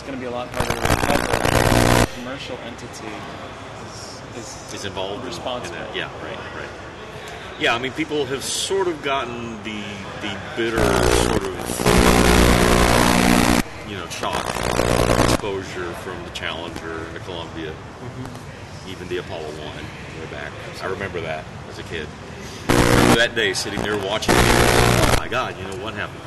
going to be a lot harder to recover. A commercial entity is involved responsible. In that. Yeah, right. Yeah, I mean, people have sort of gotten the bitter sort of shock exposure from the Challenger, the Columbia, even the Apollo 1 way back. I remember that as a kid. I remember that day sitting there watching it. Oh my God, what happened?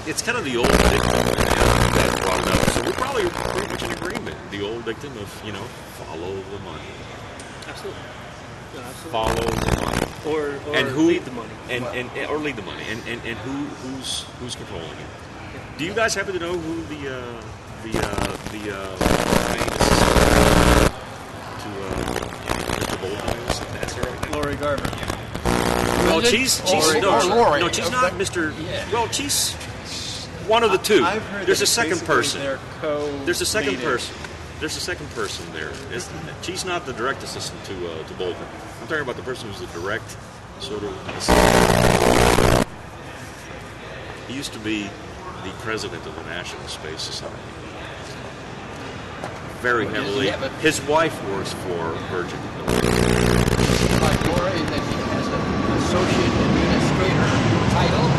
It's kind of the old dictum that brought it up. So we're probably pretty much in agreement. The old dictum of, follow the money. Absolutely. No, absolutely. Follow the money. Or lead the money. Or lead the money. And who's controlling it? Yeah. Do you guys happen to know who the main assistant to Mr. Bolton is at NASA right now? Lori Garver. Well, she's not Mr. Yeah. Well, she's one of the two. I've heard There's a second person. There's a second person. There's a second person there. She's not the direct assistant to Bolton. I'm talking about the person who's the direct sort of assistant. He used to be the president of the National Space Society. Very heavily. His wife works for Virgin. Like Lori, that he has an associate administrator title.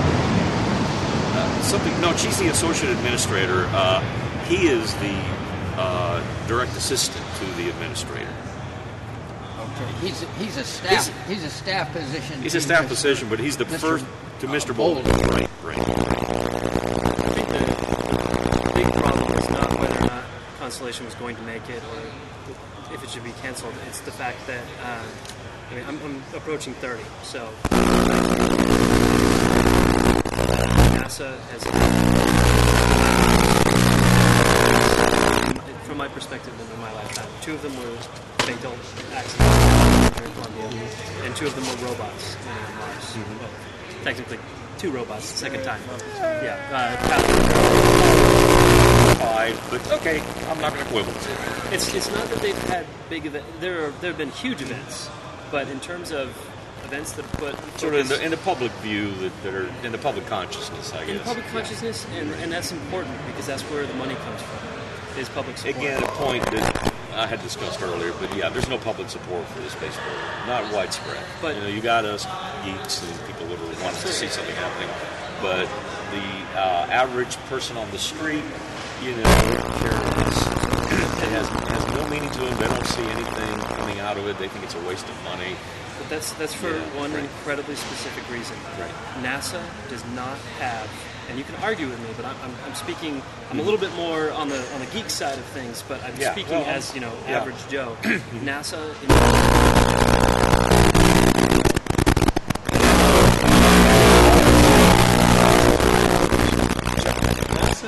No, she's the associate administrator. He is the direct assistant to the administrator. Okay, he's a staff position. He's a staff position, but he's the first to Mr. Bolton. Right. I think the big problem is not whether or not Constellation was going to make it or if it should be canceled. It's the fact that I'm approaching 30, so NASA has, from my perspective, in my lifetime, 2 of them were fatal accidents here in Columbia, and 2 of them were robots on Mars. Well, technically, 2 robots, second time. But okay, I'm not going to quibble. It's not that they've had big events. There have been huge events, but in terms of events that put sort of in the public view that are in the public consciousness, I guess. In public consciousness, and that's important because that's where the money comes from. Is public support. Again, a point that I had discussed earlier, but yeah, there's no public support for the space program, not widespread. But you got us geeks and people that want to see something happening, but the average person on the street, it has no meaning to them. They don't see anything coming out of it. They think it's a waste of money. But that's for one incredibly specific reason. Right. NASA does not have, and you can argue with me, but I'm speaking. I'm a little bit more on the geek side of things, but I'm speaking as average Joe. NASA.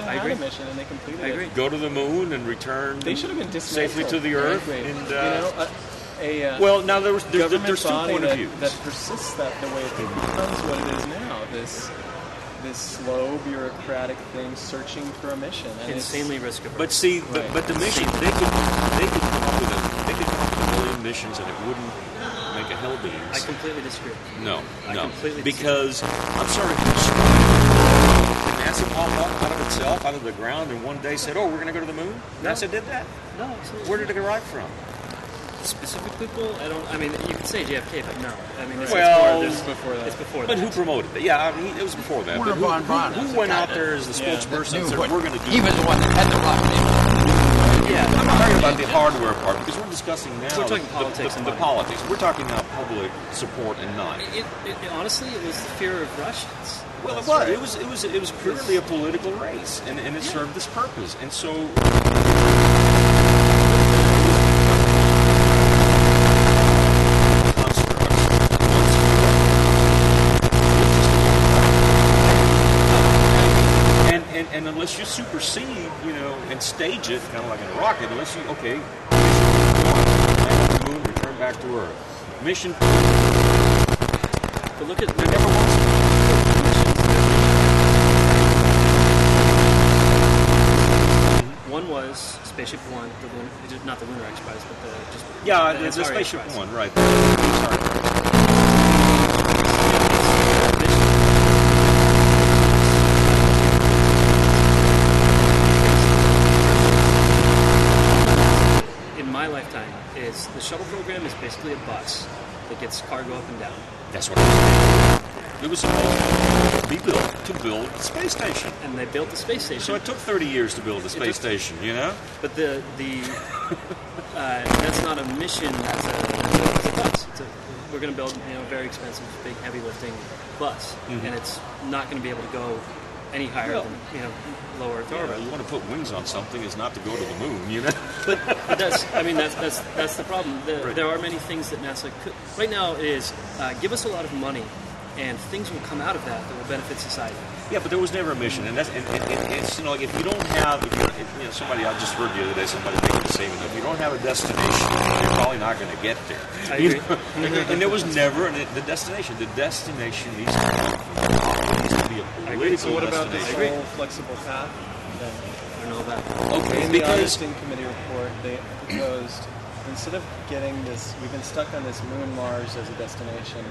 I agree. A mission and they completed it. I agree. Go to the moon and return. They should have been safely to the Earth. And now there's 2 point of view that persists that the way it becomes what it is now. This slow bureaucratic thing searching for a mission. And insanely risk averse. But see, but the mission they could come up with a million missions and it wouldn't make a hell beans. I completely disagree. No, completely because I'm sorry. NASA popped up out of itself, out of the ground, and one day said, "Oh, we're going to go to the moon." No. NASA did that. No, absolutely. Where did it arrive from? Specific people, you could say JFK, but no. It's before that. It's before that. But who promoted it? Yeah, it was before that. But who went out there as the spokesperson and said, we're going to do He was the one that had the rocket. Yeah, I'm not talking about the hardware part, because we're discussing now we're talking politics the politics. We're talking about public support and not. Honestly, it was the fear of Russians. Well, it was. It was purely a political race, and it served this purpose. And so... And unless you supersede, and stage it, kind of like in a rocket, unless you, land on the moon, return back to Earth. Mission. But look at there never was. One was SpaceUp 1, not the Lunar X Prize, but the SpaceUp 1, right? It was supposed to be built to build the space station. And they built the space station. So it took 30 years to build the space station, you know? But that's not a mission. That's a bus. We're going to build a very expensive, big, heavy lifting bus, and it's not going to be able to go any higher than low Earth orbit. You want to put wings on something is not to go to the moon, you know. But that's the problem. There are many things that NASA could. Right now, it is give us a lot of money, and things will come out of that will benefit society. Yeah, but there was never a mission, and it's like if you don't have, somebody I just heard the other day, somebody making the statement, if you don't have a destination, you're probably not going to get there. I agree. And there was never the destination. The destination needs to come from the top. It needs to be a political So what about this destination. whole flexible path? I don't know about that. Okay, In the because Augustine Committee report, they proposed, instead of getting this, we've been stuck on this moon Mars as a destination,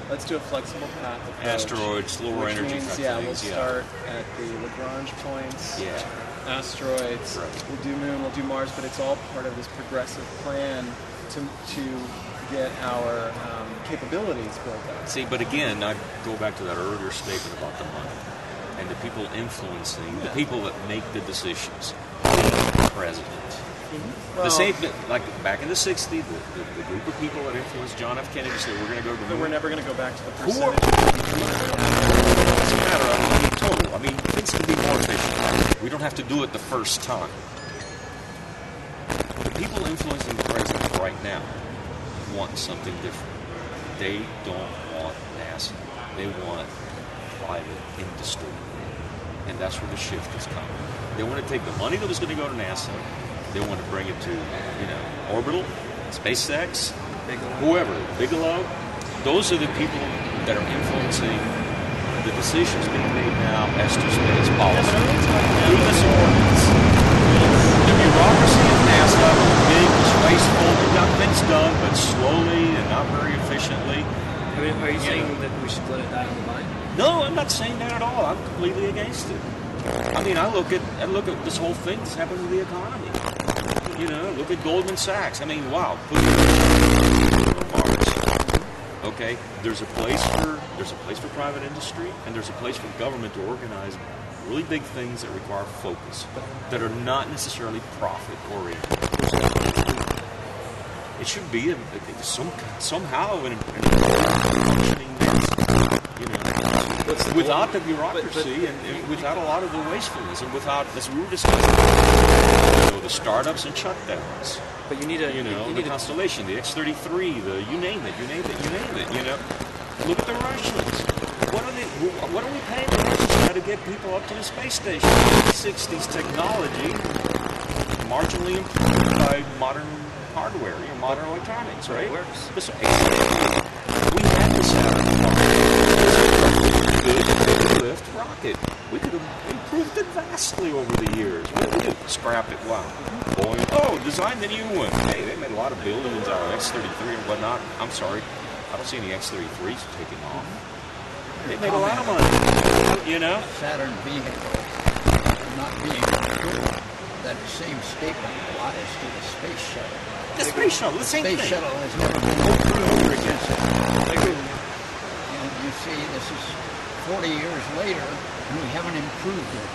let's do a flexible path approach. asteroids, lower Which energy means, type we'll things. start at the Lagrange points, Yeah. asteroids, Right. we'll do moon, we'll do Mars, but it's all part of this progressive plan to get our capabilities built up. See, but again, I go back to that earlier statement about the money and the people influencing, the people that make the decisions, the president. The same, like back in the 60s, the group of people that influenced John F. Kennedy said, we're going to go to the But moon. we're never going to go back to the Who are- percentage. It doesn't matter. I mean, total. I mean, things can be more efficient. We don't have to do it the first time. The people influencing the president right now want something different. They don't want NASA. They want private industry. And that's where the shift is coming. They want to take the money that was going to go to NASA. They want to bring it to, Orbital, SpaceX, whoever, Bigelow. Those are the people that are influencing the decisions being made now as to space policy. Through this ordinance, the bureaucracy of NASA, big, it's wasteful, they got things done, but slowly and not very efficiently. I mean, are you saying that we should let it die on the vine? No, I'm not saying that at all. I'm completely against it. I mean, I look at this whole thing that's happened to the economy. Look at Goldman Sachs. I mean, wow, put it on Mars. Okay, there's a place for private industry, and there's a place for government to organize really big things that require focus, that are not necessarily profit oriented. It should be somehow an functioning mix, without the bureaucracy and without a lot of the wastefulness, and without, as we were discussing, the startups and shutdowns. But you need a the Constellation, the X-33, you name it. Look at the Russians. What are we paying the Russians now to get people up to the space station? 60s technology, marginally improved by modern hardware, modern electronics, right? It works. We had the Saturn good lift rocket. We could have improved it vastly over the years. What did we do? Scrap it. Wow. Boeing. Design the new one. Hey, they made a lot of billions out of X-33 and whatnot. I'm sorry. I don't see any X-33s taking off. They made a lot of money. Saturn vehicle not being good. That same statement applies to the space shuttle. The space shuttle, the same Space thing. shuttle has never been approved against it. And you see, this is 40 years later, and we haven't improved it.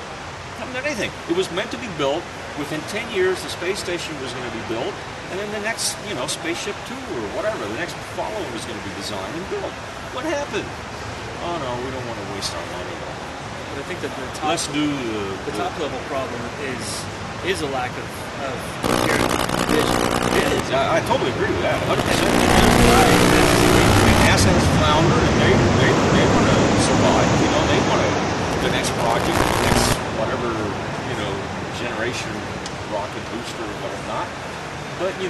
Haven't done anything. It was meant to be built. Within 10 years, the space station was going to be built, and then the next, Spaceship 2 or whatever, the next follow was going to be designed and built. What happened? Oh no, we don't want to waste our money. But I think that Let's do the top level problem is a lack of coherent vision. It is. I totally agree with that. 100%. NASA has floundered, and they want to survive. They want the next project, the next whatever generation rocket booster or whatnot. But a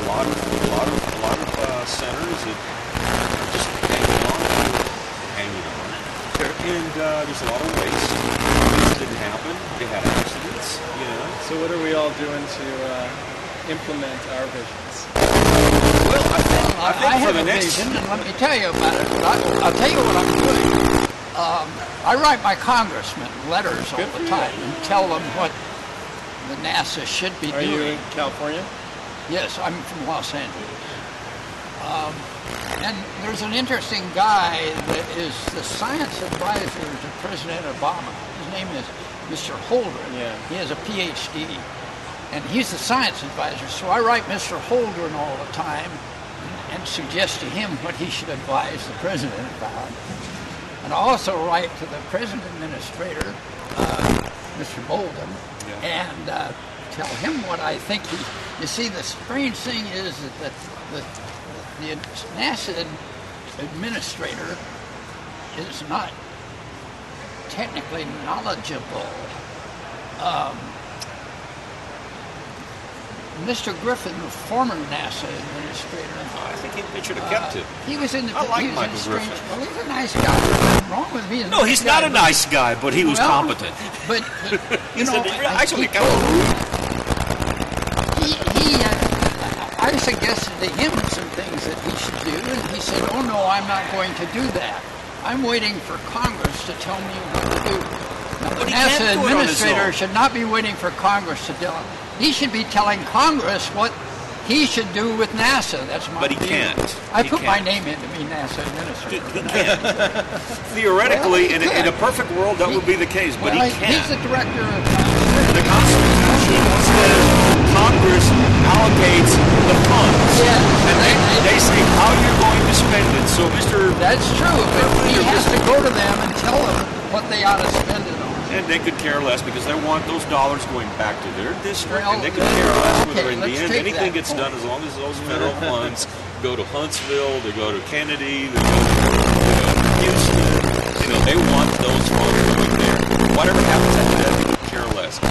lot of centers that are just hanging on. Sure. And there's a lot of waste. Things didn't happen. They had accidents. So what are we all doing to implement our visions? Well, I think for have the a next- vision, and let me tell you about it. I'll tell you what I'm doing. I write my congressmen letters all the time and tell them what the NASA should be Are doing. you in California? Yes, I'm from Los Angeles. And there's an interesting guy that is the science advisor to President Obama. His name is Mr. Holdren. Yeah. He has a PhD, and he's the science advisor. So I write Mr. Holdren all the time and suggest to him what he should advise the president about. And I also write to the present administrator, Mr. Bolden, and tell him what I think you see, the strange thing is that the NASA administrator is not technically knowledgeable. Mr. Griffin, the former NASA administrator, I think they should have kept it. he was in the. I like he was Michael in strange, Griffin. Well, he's a nice guy. There's nothing wrong with being. No, he's not a nice guy, but he was competent. But you He know, said, "You're actually kind of rude." I suggested to him some things that he should do, and he said, "Oh no, I'm not going to do that. I'm waiting for Congress to tell me what to do." Now, the But he can't NASA do it on his administrator own. should not be waiting for Congress to tell him. He should be telling Congress what he should do with NASA. That's my But he view. can't. I He put my can't. name in to be NASA administrator. He can't. Theoretically, Well, he in a could. perfect world, that would be the case, but Well, he can't. he's the director of The Constitution says Congress allocates the funds. Yeah. And they say how you're going to spend it. So, Mr. That's true, but he has to go to them and tell them what they ought to spend it on. And they could care less because they want those dollars going back to their district, Well, and they could care less okay, whether in the let's end take anything that gets point. done as long as those federal funds go to Huntsville, they go to Kennedy, they go to Houston. You know, they want those funds going there. Whatever happens after that, they could care less. So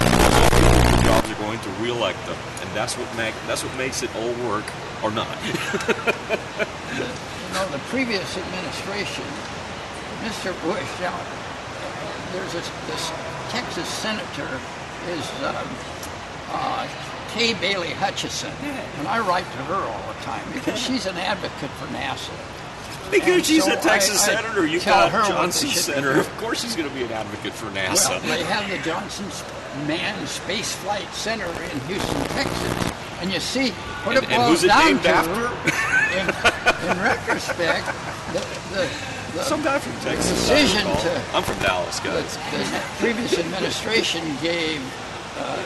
people whose jobs are going to reelect them, and that's what makes it all work or not. You know, the previous administration, Mr. Bush, now, there's this Texas senator is Kay Bailey Hutchison, and I write to her all the time because she's an advocate for NASA. Because And she's so a Texas I senator, you tell call her what they Johnson should senator. do. Of course she's going to be an advocate for NASA. Well, they have the Johnson Manned Space Flight Center in Houston, Texas, and you see what it And boils who's it down named to. after? In retrospect, the Some guy from Texas. decision I recall. to I'm from Dallas, the guys. previous administration gave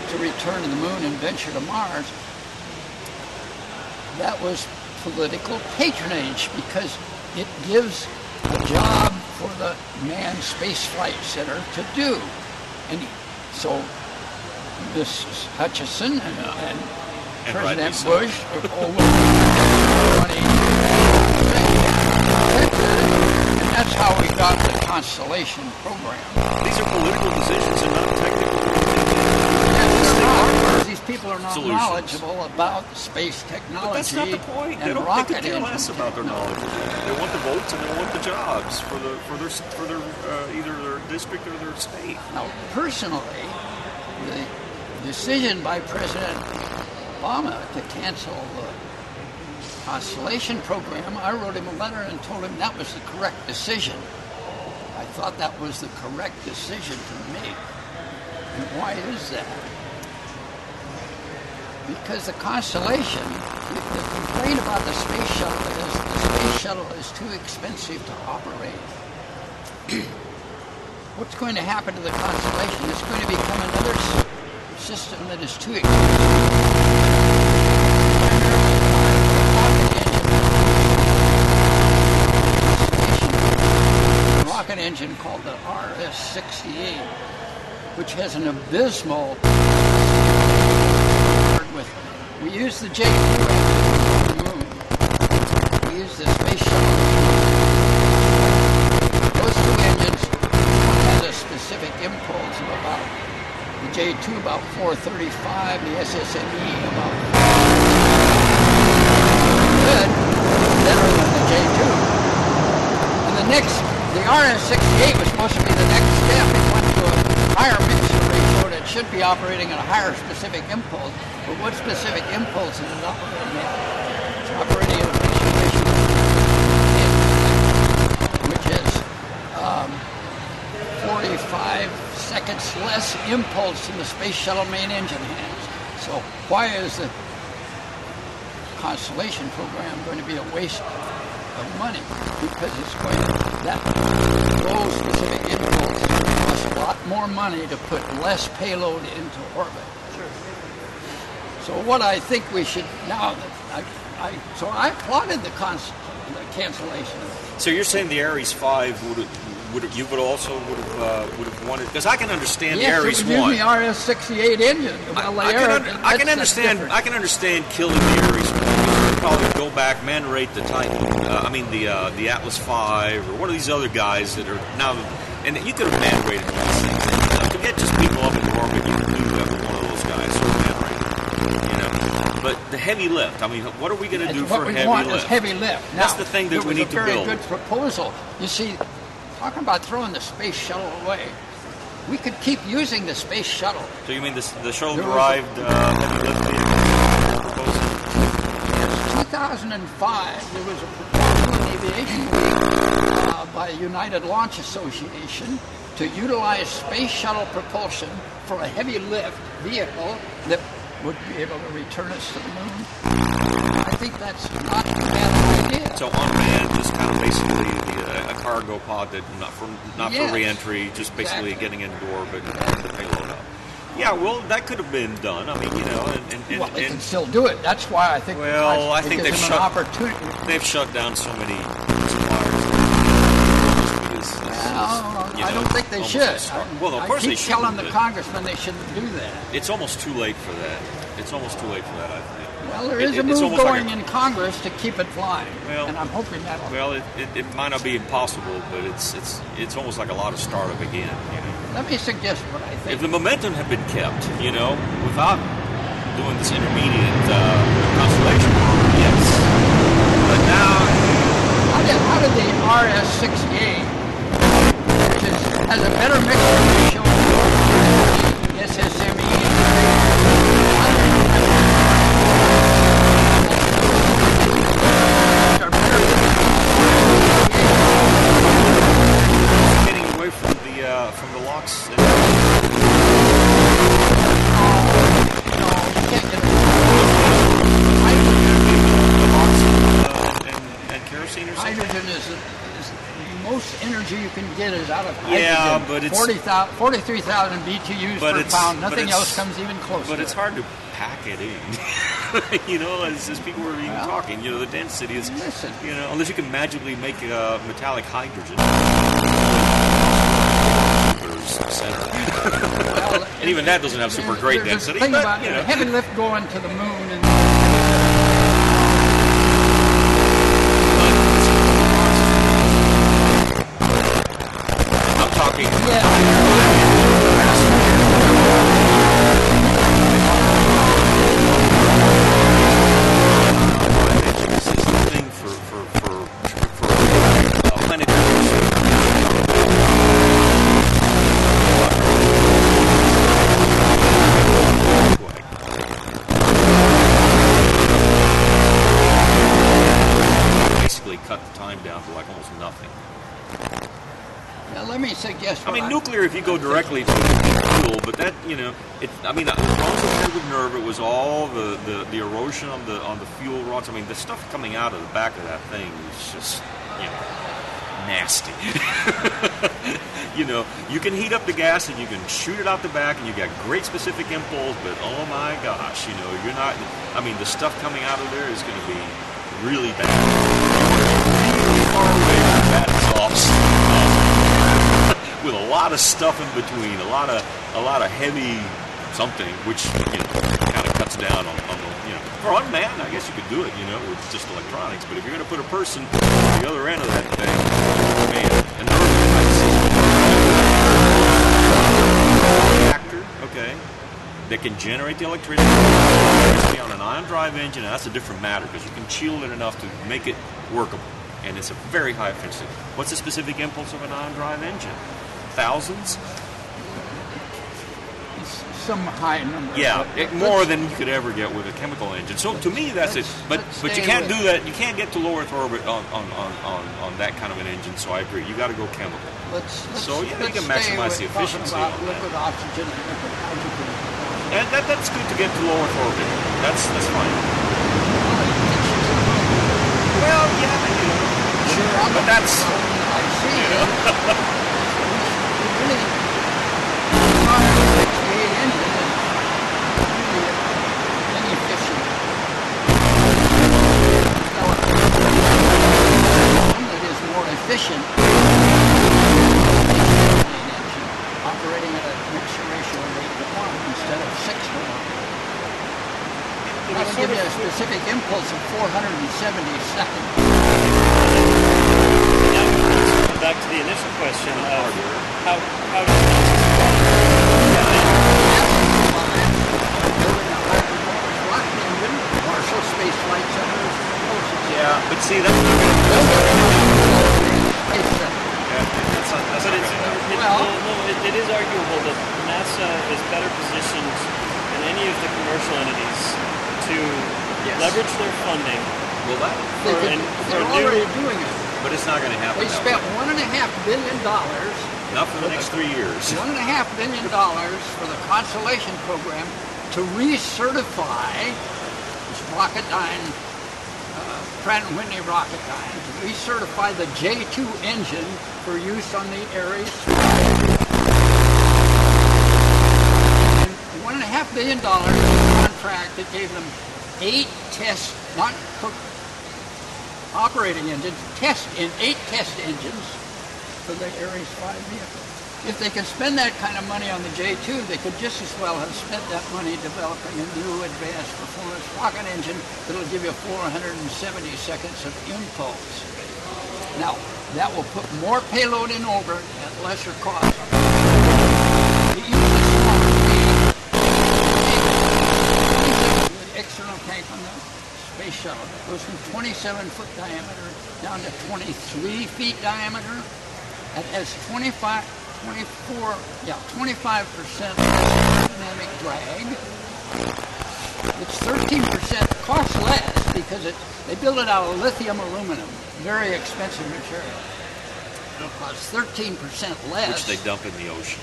to return to the moon and venture to Mars, that was political patronage because it gives a job for the Manned Space Flight Center to do. And so Mrs. Hutchison and rightly President so. Bush and that's how we got the Constellation program. These are political decisions and not technical These people are not Solutions. knowledgeable about space technology. But that's not the point. They and don't rocket they could care less engine about their technology. knowledge. They want the votes and they want the jobs for their either their district or their state. Now, personally, the decision by President Obama to cancel the Constellation program, I wrote him a letter and told him that was the correct decision. I thought that was the correct decision to make. And why is that? Because the Constellation, the complaint about the space shuttle is the space shuttle is too expensive to operate. What's going to happen to the Constellation? It's going to become another system that is too expensive. A rocket engine called the RS-68, which has an abysmal with. We use the J2 on the moon. We use the space shuttle. Those two engines had a specific impulse of about the J2 about 435, the SSME about good, better than the J2. And the RS-68 was supposed to be the next step. It went to a higher mixture ratio that should be operating at a higher specific impulse. But what specific impulse is it operating at? It's operating at a mixture ratio, which is 45 seconds less impulse than the Space Shuttle main engine has. So why is the Constellation program going to be a waste of money because it's going that those specific impulses cost a lot more money to put less payload into orbit. Sure. So what I think we should now, I plotted the cancellation. So you're saying the Ares 5 would have wanted, because I can understand the Ares 1. Yes, it would use the RS-68 engine. I can understand killing the Ares 1. You could probably go back, man rate the Titan, the Atlas 5, or one of these other guys that are now, and you could have man rated these things. And, to get just people up in orbit, you can do every one of those guys sort of man rated. But the heavy lift, what are we going to do for heavy lift? What we want is heavy lift. Now, that's the thing that we need to build. It was a very good proposal. You see, talking about throwing the space shuttle away, we could keep using the space shuttle. So you mean the shuttle-derived heavy lift vehicle proposal? Yes, 2005, there was a proposal in Aviation Week by the United Launch Association to utilize space shuttle propulsion for a heavy lift vehicle that would be able to return us to the moon. I think that's not a bad idea. So unmanned, just kind of basically a cargo pod that not for re-entry, just basically getting into orbit and putting the payload up. Yeah, well, that could have been done. They can still do it. That's why I think. Well, I think they've shut down so many suppliers. I don't think they should. Well, of course they should. I keep telling the congressman they shouldn't do that. It's almost too late for that. I think. Well, there is a move going in Congress to keep it flying, and I'm hoping that will. Well, it might not be impossible, but it's almost like a lot of startup again. Let me suggest what I think. If the momentum had been kept, without doing this intermediate Constellation, yes. But now, how did the RS-68, which has a better mixture ratio than the SSME? getting away from the locks. No, you can't get and kerosene or something. hydrogen is the most energy you can get is out of hydrogen. Yeah, but it's 43,000 BTUs per pound. Nothing else comes even close. But it's hard to pack it in. As people were even talking, the density is. Listen. Unless you can magically make metallic hydrogen. Well, and even that doesn't have super great density. Think about heavy lift going to the moon and. I'm talking. This is the thing for planetary. Basically cut the time down to like almost nothing. Now let me suggest. Nuclear, if you go directly to the fuel, but that, as long as it with nerve, it was all the erosion on the fuel rods. The stuff coming out of the back of that thing is just, nasty. You can heat up the gas and you can shoot it out the back and you got great specific impulse, but oh my gosh, you're not, the stuff coming out of there is going to be really bad. Far away from that exhaust. With a lot of stuff in between, a lot of heavy something, which kind of cuts down on the for unmanned. I guess you could do it, with just electronics. But if you're going to put a person on the other end of that thing, man, and reactor, okay, that can generate the electricity on an ion drive engine, and that's a different matter because you can shield it enough to make it workable, and it's a very high efficiency. What's the specific impulse of an ion drive engine? Thousands? Some high number. Yeah, more than you could ever get with a chemical engine. So to me, that's it. But you can't do that. You can't get to low Earth orbit on that kind of an engine. So I agree. You got to go chemical. You can maximize the efficiency. About liquid oxygen and liquid hydrogen. And that's good to get to low Earth orbit. That's fine. Well, yeah, maybe. Sure, But that's... I see. Really, the 68 engine is really inefficient. One that is more efficient engine, operating at a mixture ratio of 8-to-1 instead of 6-to-1. That'll give you a specific impulse of 470 seconds. Now, let's come back to the initial question of how does Marshall Space Flight Center is propulsion. Yeah, but see, that's not going to... But it is arguable that NASA is better positioned than any of the commercial entities to leverage their funding. Well, that... They're already doing it. But it's not going to happen. They spent $1.5 billion. Not for the next 3 years. $1.5 billion for the Constellation program to recertify this Rocketdyne, Pratt & Whitney Rocketdyne, to recertify the J2 engine for use on the Ares. And $1.5 billion contract that gave them 8 test, not operating engines, in 8 test engines for the Ares 5 vehicle. If they could spend that kind of money on the J2, they could just as well have spent that money developing a new advanced performance rocket engine that'll give you 470 seconds of impulse. Now, that will put more payload in orbit at lesser cost. The external tank on the space shuttle goes from 27-foot diameter down to 23 feet diameter. It has 25% aerodynamic drag. It's 13% cost less because they build it out of lithium aluminum, very expensive material. It'll cost 13% less. Which they dump in the ocean.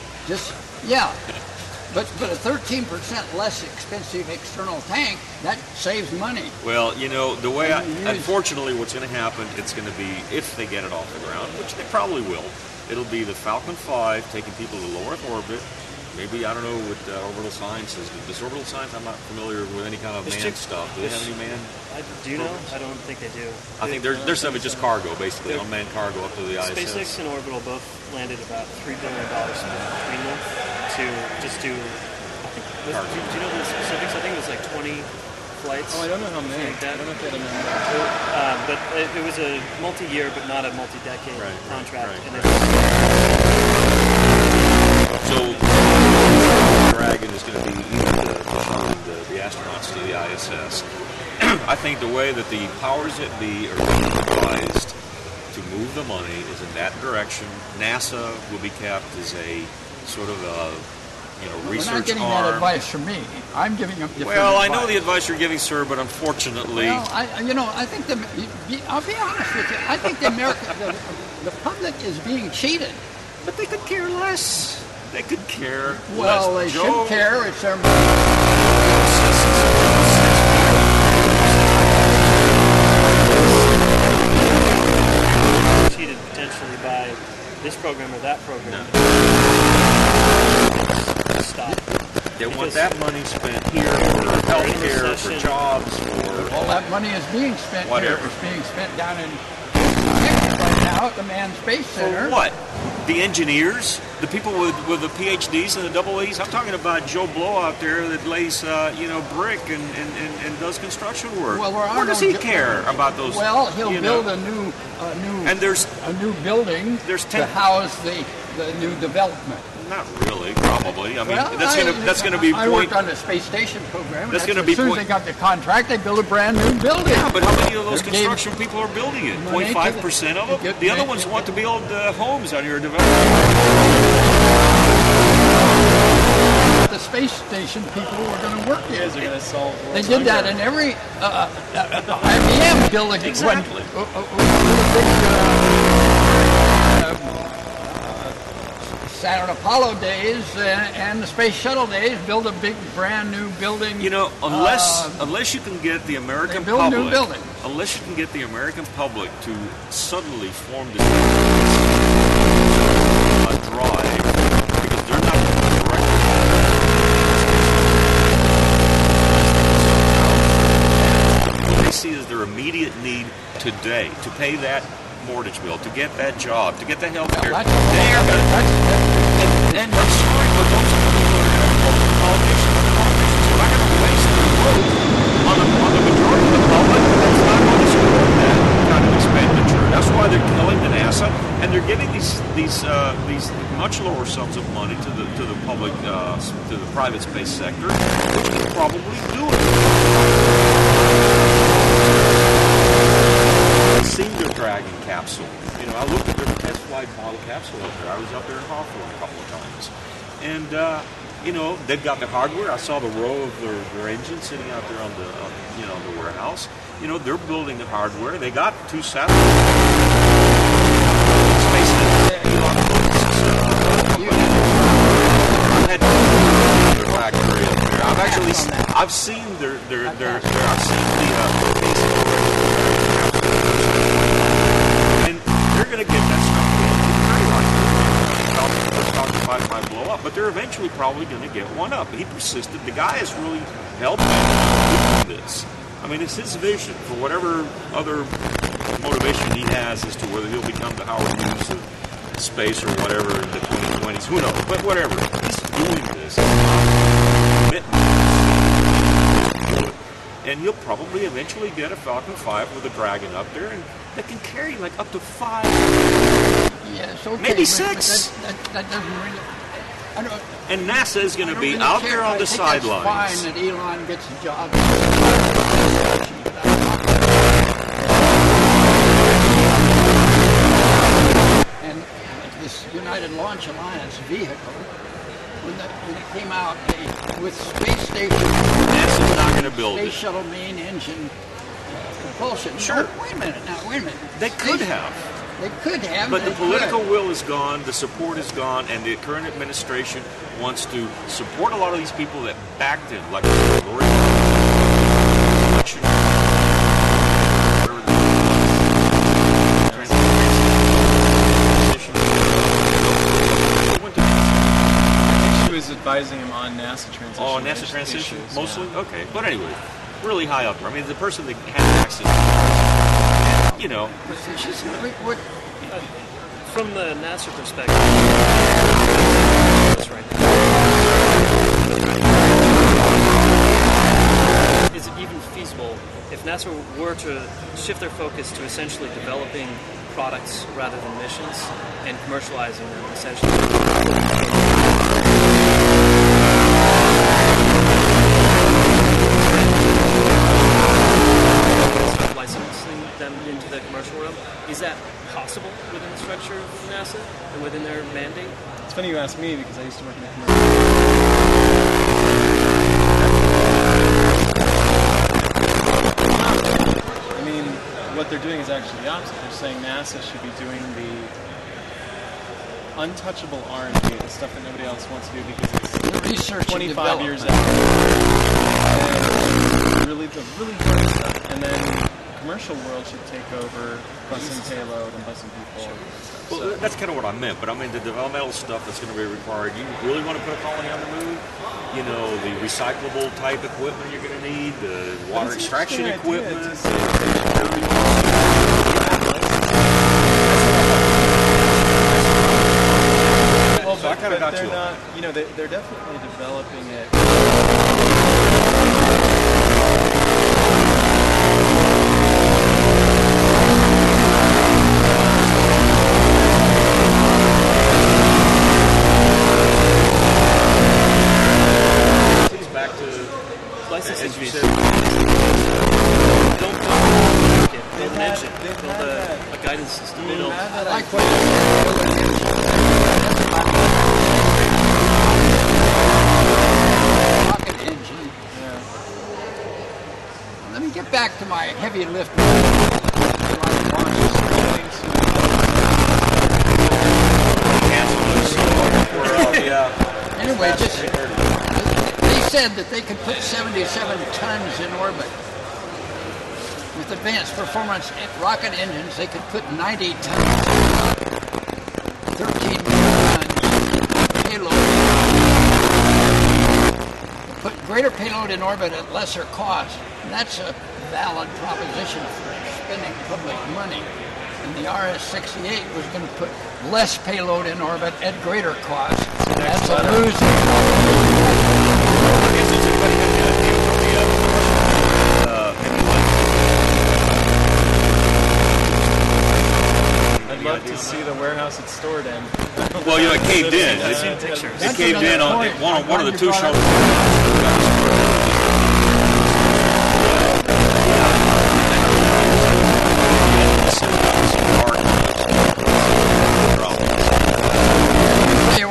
But a 13% less expensive external tank, that saves money. Well, the way unfortunately what's going to happen, it's going to be, if they get it off the ground, which they probably will, it'll be the Falcon 5 taking people to low Earth orbit. Maybe, I don't know what orbital science is. This orbital science, I'm not familiar with any kind of manned stuff. Do they have any manned? Do you know? I don't think they do. I think there's some just cargo, basically, unmanned cargo up to the ISS. SpaceX and Orbital both landed about $3 billion between them to just do, do you know the specifics? I think it was like 20 flights. Oh, I don't know how many. Like that. I don't know if they had a number. But it was a multi-year, but not a multi-decade contract. Right. And so, Dragon is going to be pushing the astronauts to the ISS. I think the way that the powers that be are being advised to move the money is in that direction. NASA will be kept as a sort of a research We're not getting arm. that advice from me. I'm giving them different Well, I advice. know the advice you're giving, sir, but unfortunately... Well, I think I'll be honest with you. I think the public is being cheated. But they could care less. They could care Well, less. they should care. It's their money. cheated potentially by this program or that program. No. Stop. They want that money spent here for healthcare, for jobs, for... All that money is being spent Whatever. here. It's being spent down in right now at the Manned Space Center. For what? The engineers? The people with the PhDs and the double E's? I'm talking about Joe Blow out there that lays, brick and does construction work. Well, where does he care about those? Well, he'll build a new building to house the new development. Not really, probably. I mean, Well, that's going to be. I worked on the space station program. That's going to be. As soon as they got the contract, they built a brand new building. Yeah, but how many of those construction people are building it? 0.5% of them. The other ones want to build homes on your development. The space station people were going to work here. You guys are going to solve world They did that in every IBM building. Exactly. Saturn Apollo days and the Space Shuttle days, build a big, brand new building. You know, unless you can get the American build public, new buildings. unless you can get the American public to suddenly form this drive, because they're not directly. What they see is their immediate need today to pay that mortgage bill, to get that job, to get the health care. And I'm sorry, but those are politicians are not going to waste their vote on the majority of the public that's not going to support that kind of expenditure. That's why they're killing the NASA, and they're giving these much lower sums of money to the public, to the private space sector, which can probably do it. I've seen their Dragon capsule. You know, I looked at their test flight model capsule up there. I was up there in Hawthorne a couple of times. And, you know, they've got the hardware. I saw the row of their engines sitting out there on the warehouse. You know, they're building the hardware. They got 2 satellites. I've seen their I've seen the and they're going to get that stuff very likely. Might blow up, but they're eventually probably going to get one up. He persisted. The guy has really helped with this. I mean, it's his vision for whatever other motivation he has as to whether he'll become the Howard Hughes of space or whatever in the 2020s. Who knows? But whatever. He's doing this. And he'll probably eventually get a Falcon 5 with a Dragon up there, and that can carry like up to 5. Yes, okay, maybe 6. That doesn't really. I don't, and NASA is going to be out there on the sidelines. It's fine that Elon gets a job. And this United Launch Alliance vehicle, when it came out with space station, NASA's not going to build space it. shuttle main engine propulsion. Sure. Oh, wait a minute. They could have. They could have. But the political will is gone, the support is gone, and the current administration wants to support a lot of these people that backed him, like election. She was advising him on NASA transition. Oh, NASA transition, issues, mostly? yeah. Okay. But anyway, really high up there. I mean, the person that had access, you know. From the NASA perspective, is it even feasible if NASA were to shift their focus to essentially developing products rather than missions and commercializing them essentially? Licensing them into the commercial realm, is that possible within the structure of NASA and within their mandate? It's funny you ask me because I used to work in the commercial. I mean, what they're doing is actually the opposite. They're saying NASA should be doing the untouchable R&D, the stuff that nobody else wants to do because it's research 25 years out. And really, the really hard stuff. And then the commercial world should take over busing payload and busing people. Sure. Well, that's kind of what I meant, but I mean the developmental stuff that's going to be required. You really want to put a colony on the moon? You know, the recyclable type equipment you're going to need, the water extraction equipment. Well, so I kind of got they're you. Not, you know, they're definitely developing it. Back to licensing as you fees. said. Don't build an engine. Build a guidance system. They don't. I like what rocket engine. Yeah. Let me get back to my heavy lift. said that they could put 77 tons in orbit. With advanced performance rocket engines, they could put 90 tons, 13 tons payload. Put greater payload in orbit at lesser cost. And that's a valid proposition for spending public money. And the RS-68 was going to put less payload in orbit at greater cost. That's a losing I'd love to see the warehouse it's stored in. Well, you know, it caved in. I've seen pictures. It caved in on one of the two shuttles.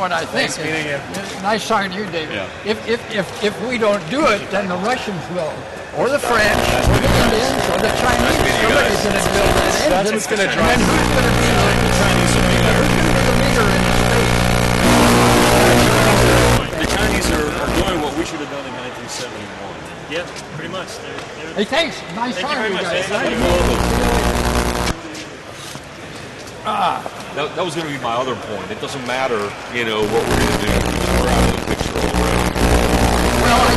what I think. Nice meeting you. Nice talking to you, David. Yeah. If we don't do it, then the Russians will, or the French, or the Indians, or the Chinese. Somebody's going to build that engine. That's what's going to drive. And who's going to be the Chinese? Who's going to be the leader in space? The Chinese are doing what we should have done in 1971. Yeah, pretty much. Hey, thanks. Nice Thank you talking very to you much. guys. Thank you. That was going to be my other point. It doesn't matter, you know, what we're going to do when we're out of the picture already. Well, I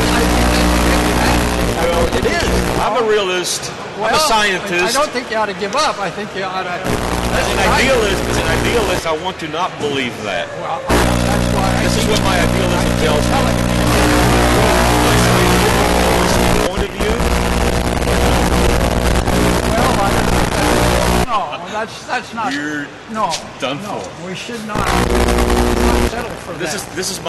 think it is. I'm a realist. I'm a scientist. I don't think you ought to give up. I think you ought to. As an idealist, I want to not believe that. Well, that's why This is what my idealism tells me. Point of view. Well, I don't think that's not. You're no. done No, for. we should not settle for that. This is